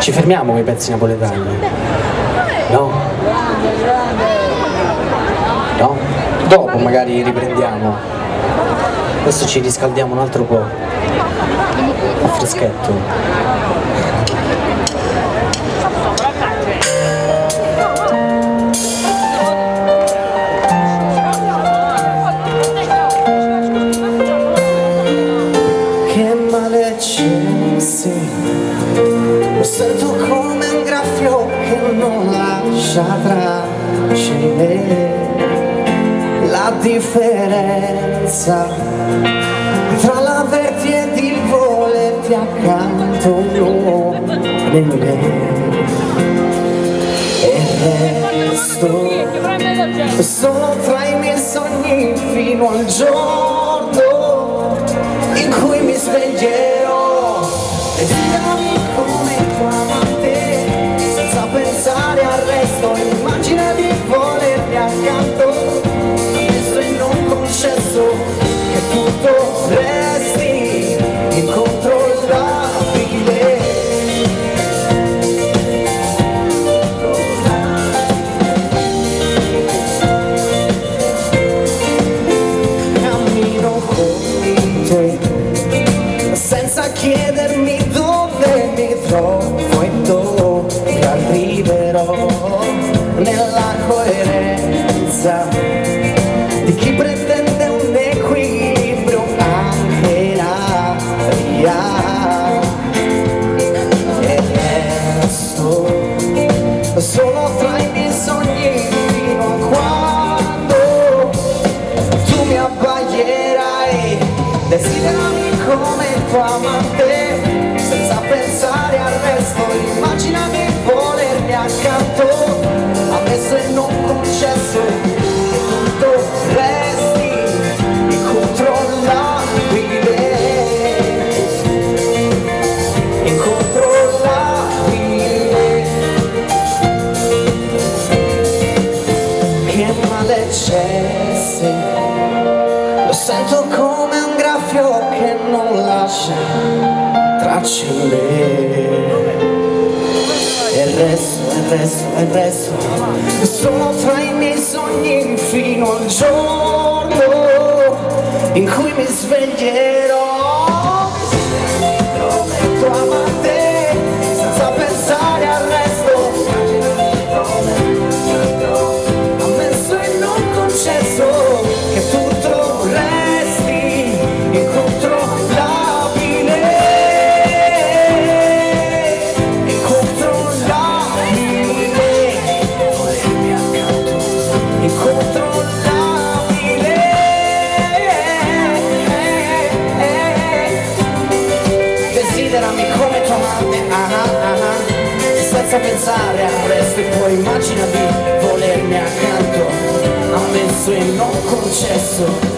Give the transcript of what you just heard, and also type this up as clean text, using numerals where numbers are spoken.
Ci fermiamo con i pezzi napoletani? No? No? Dopo magari riprendiamo. Adesso ci riscaldiamo un altro po'. A freschetto. Lo sento come un graffio che non lascia tracce in me. La differenza tra l'averti ed il volerti accanto non è me. E resto solo tra i miei sogni fino al giorno in cui mi sveglierò. Desiderami come tua amante, senza pensare al resto. Immagina di volermi accanto, adesso è non concesso che tutto resti incontrollabile. Cammino con te senza chiedermi trovo e dove arriverò, nella coerenza di chi pretende un equilibrio anche in aria. E resto solo tra i miei sogni fino a quando tu mi abbaglierai. Desiderami come tua amante, senza pensare al resto. Immaginami volermi accanto, adesso è non concesso che tutto resti incontrollabile. Incontrollabile. Che male c'è se lo sento come un graffio che non lascia tracce in me. E resto sono tra i miei sogni fino al giorno in cui mi sveglierò. Come tua amante, senza pensare al resto. Ammesso e non concesso che tutto resti incontrollabile. Desiderami come tua amante, senza pensare al resto. E poi immagina di volermi accanto, ammesso e non concesso